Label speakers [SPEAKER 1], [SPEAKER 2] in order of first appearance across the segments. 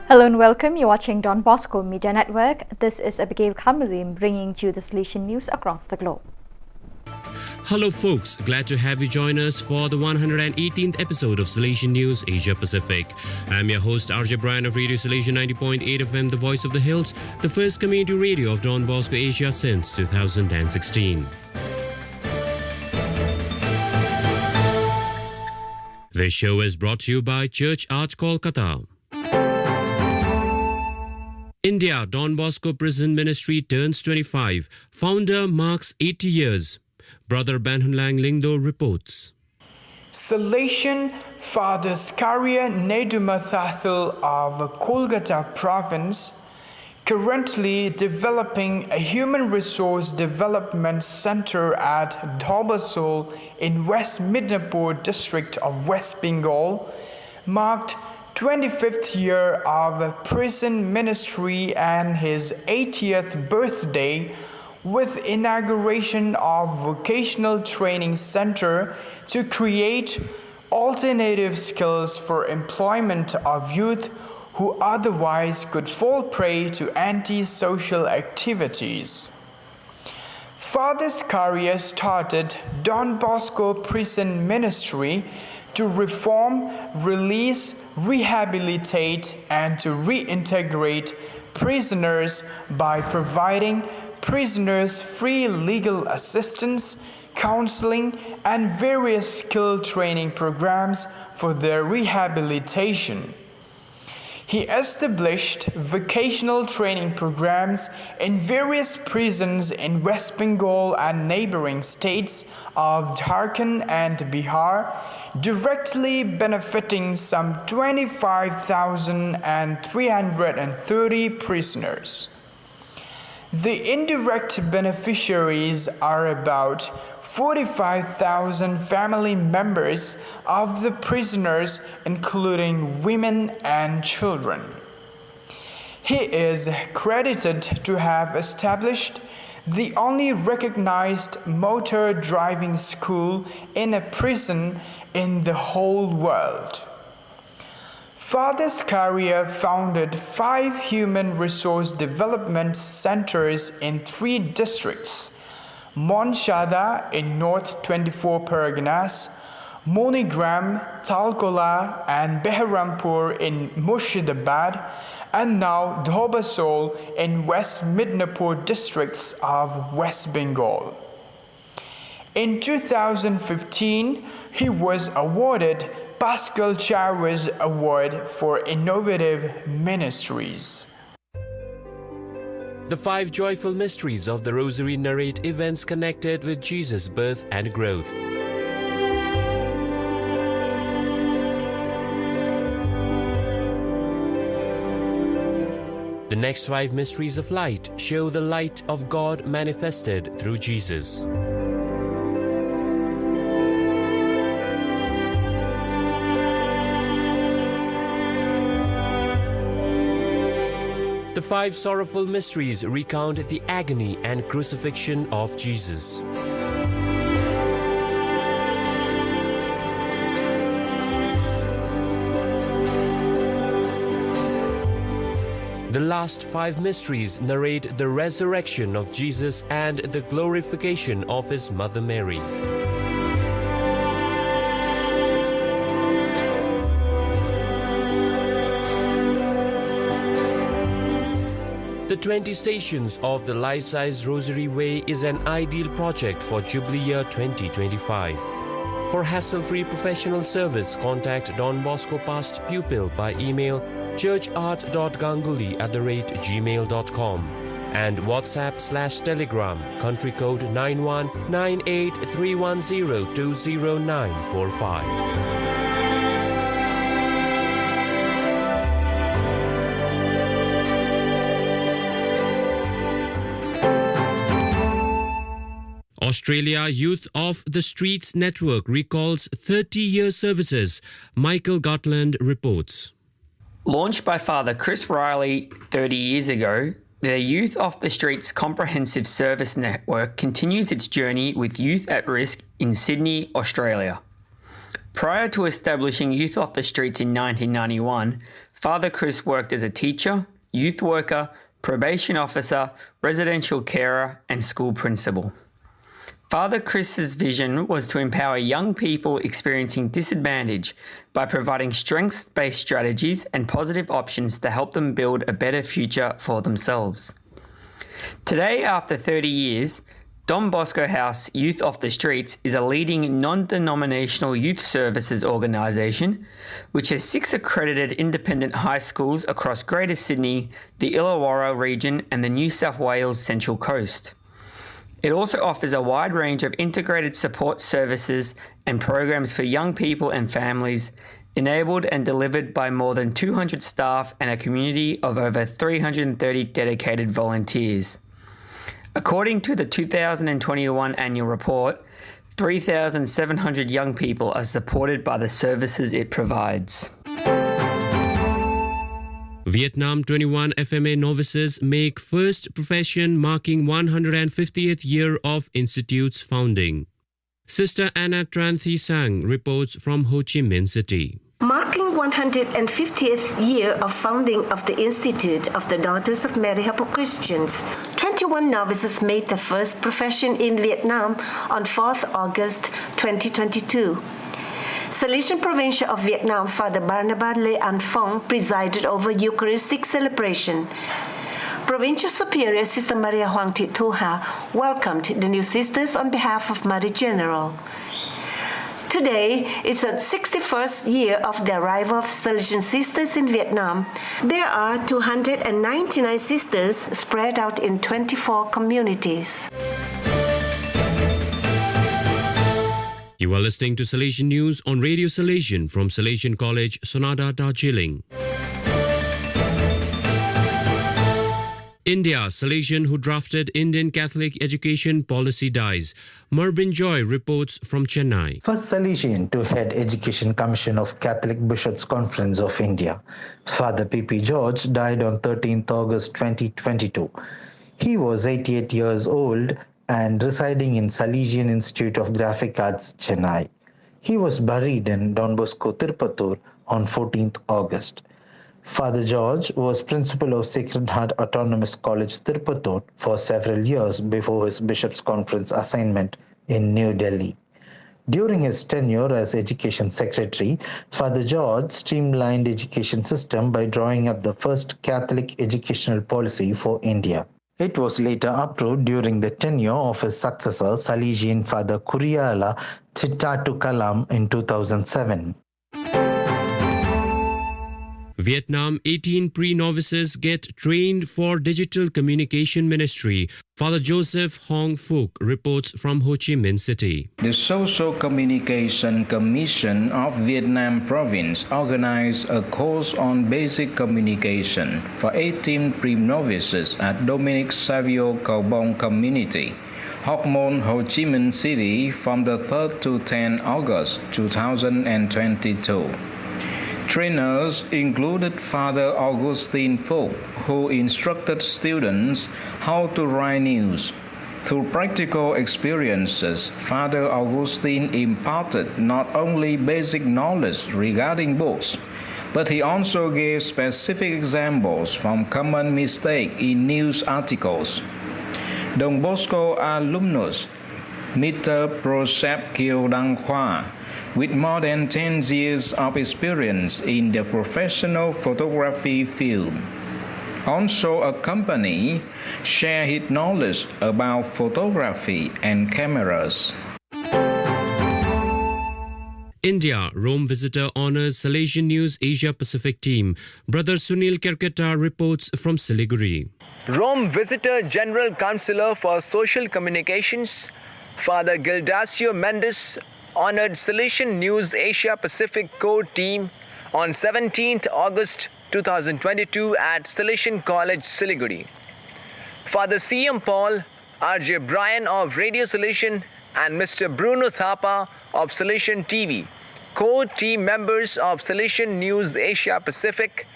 [SPEAKER 1] Hello and welcome. You're watching Don Bosco Media Network. This is Abigail Kamalim bringing you the Salesian news across the globe.
[SPEAKER 2] Hello folks, glad to have you join us for the 118th episode of Salesian News Asia Pacific. I'm your host RJ Brian of Radio Salesian 90.8 FM, the voice of the hills, the first community radio of Don Bosco Asia since 2016. This show is brought to you by Church Art Kolkata. India Don Bosco Prison Ministry turns 25. Founder marks 80 years. Brother Banhunlang Lingdo reports.
[SPEAKER 3] Salesian Father Skaria Nedumathathil of Kolkata province, currently developing a human resource development center at Dhobasol in West Midnapur district of West Bengal, marked 25th year of prison ministry and his 80th birthday with inauguration of vocational training center to create alternative skills for employment of youth who otherwise could fall prey to anti-social activities. Father Skaria started Don Bosco Prison Ministry to reform, release, rehabilitate, and to reintegrate prisoners by providing prisoners free legal assistance, counseling, and various skill training programs for their rehabilitation. He established vocational training programs in various prisons in West Bengal and neighboring states of Jharkhand and Bihar, directly benefiting some 25,330 prisoners. The indirect beneficiaries are about 45,000 family members of the prisoners, including women and children. He is credited to have established the only recognized motor driving school in a prison in the whole world. Father Skaria founded 5 human resource development centers in 3 districts: Monshada in North 24 Parganas, Monigram, Talkola, and Beharampur in Murshidabad, and now Dhobasol in West Midnapur districts of West Bengal. In 2015, he was awarded Pascal Chavez Award for Innovative Ministries.
[SPEAKER 2] The 5 joyful mysteries of the Rosary narrate events connected with Jesus' birth and growth. The next 5 mysteries of light show the light of God manifested through Jesus. The 5 sorrowful mysteries recount the agony and crucifixion of Jesus. The last 5 mysteries narrate the resurrection of Jesus and the glorification of his mother Mary. The 20 Stations of the Life-Size Rosary Way is an ideal project for Jubilee Year 2025. For hassle-free professional service, contact Don Bosco Past Pupil by email churchart.ganguly@gmail.com and WhatsApp/Telegram, country code 919831020945. Australia Youth Off the Streets Network recalls 30-year services. Michael Gotland reports.
[SPEAKER 4] Launched by Father Chris Riley 30 years ago, the Youth Off the Streets Comprehensive Service Network continues its journey with youth at risk in Sydney, Australia. Prior to establishing Youth Off the Streets in 1991, Father Chris worked as a teacher, youth worker, probation officer, residential carer, and school principal. Father Chris's vision was to empower young people experiencing disadvantage by providing strengths-based strategies and positive options to help them build a better future for themselves. Today, after 30 years, Don Bosco House Youth Off the Streets is a leading non-denominational youth services organisation which has 6 accredited independent high schools across Greater Sydney, the Illawarra region and the New South Wales Central Coast. It also offers a wide range of integrated support services and programs for young people and families, enabled and delivered by more than 200 staff and a community of over 330 dedicated volunteers. According to the 2021 annual report, 3,700 young people are supported by the services it provides.
[SPEAKER 2] Vietnam 21 FMA novices make first profession marking 150th year of Institute's founding. Sister Anna Tran Thi Sang reports from Ho Chi Minh City.
[SPEAKER 5] Marking 150th year of founding of the Institute of the Daughters of Mary Help of Christians, 21 novices made their first profession in Vietnam on 4th August 2022. Salesian Provincial of Vietnam Father Barnabas Le An Phong presided over Eucharistic celebration. Provincial Superior Sister Maria Huang Thị Thu Ha welcomed the new sisters on behalf of Mother General. Today is the 61st year of the arrival of Salesian sisters in Vietnam. There are 299 sisters spread out in 24 communities.
[SPEAKER 2] You are listening to Salesian News on Radio Salesian from Salesian College, Sonada, Darjeeling. India, Salesian who drafted Indian Catholic education policy dies. Marbin Joy reports from Chennai.
[SPEAKER 6] First Salesian to head Education Commission of Catholic Bishops' Conference of India. Father P.P. George died on 13th August 2022. He was 88 years old and residing in Salesian Institute of Graphic Arts, Chennai. He was buried in Don Bosco, Tirupattur on 14th August. Father George was principal of Sacred Heart Autonomous College, Tirupattur for several years before his Bishops' Conference assignment in New Delhi. During his tenure as Education Secretary, Father George streamlined education system by drawing up the first Catholic educational policy for India. It was later approved during the tenure of his successor, Salesian Father Kuriala Chittatu Kalam in 2007.
[SPEAKER 2] Vietnam 18 pre-novices get trained for digital communication ministry. Father Joseph Hong Phuc reports from Ho Chi Minh City.
[SPEAKER 7] The Social Communication Commission of Vietnam Province organized a course on basic communication for 18 pre-novices at Dominic Savio Cầu Bông Community, Hoc Mon, Ho Chi Minh City from the 3rd to 10 August 2022. Trainers included Father Augustine Phuc, who instructed students how to write news. Through practical experiences, Father Augustine imparted not only basic knowledge regarding books, but he also gave specific examples from common mistakes in news articles. Don Bosco alumnus Mr. Prosep Kieu Đăng Khoa, with more than 10 years of experience in the professional photography field, also accompanied, share his knowledge about photography and cameras.
[SPEAKER 2] India, Rome visitor honors Salesian News Asia Pacific team. Brother Sunil Kerketa reports from Siliguri.
[SPEAKER 8] Rome Visitor General Counselor for Social Communications, Father Gildasio Mendes, honored Salesian News Asia Pacific core team on 17th August 2022 at Salesian College, Siliguri. Father C.M. Paul, R.J. Brian of Radio Salesian, and Mr. Bruno Thapa of Salesian TV, core team members of Salesian News Asia Pacific,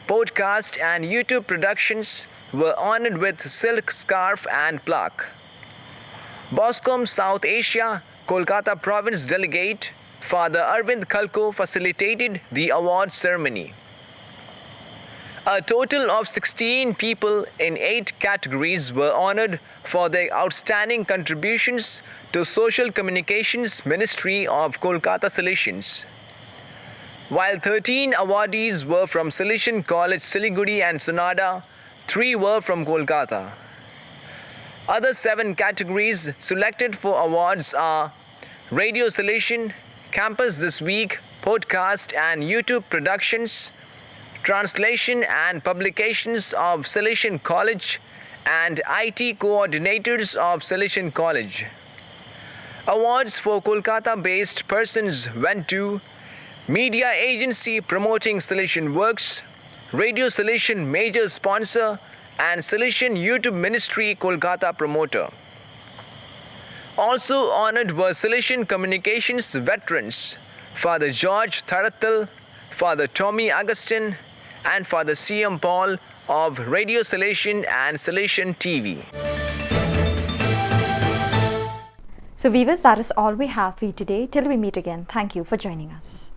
[SPEAKER 8] podcast and YouTube productions, were honored with silk scarf and plaque. Boscom South Asia, Kolkata Province Delegate, Father Arvind Kalko facilitated the award ceremony. A total of 16 people in 8 categories were honored for their outstanding contributions to Social Communications Ministry of Kolkata Salesians. While 13 awardees were from Salesian College, Siliguri and Sonada, 3 were from Kolkata. Other 7 categories selected for awards are Radio Salesian, Campus This Week, Podcast and YouTube Productions, Translation and Publications of Salesian College, and IT Coordinators of Salesian College. Awards for Kolkata-based persons went to Media Agency Promoting Salesian Works, Radio Salesian Major Sponsor, and Salesian YouTube Ministry Kolkata Promoter. Also honored were Salesian Communications veterans, Father George Tharathal, Father Tommy Augustine, and Father C.M. Paul of Radio Salesian and Salesian TV.
[SPEAKER 1] So viewers, that is all we have for you today. Till we meet again, thank you for joining us.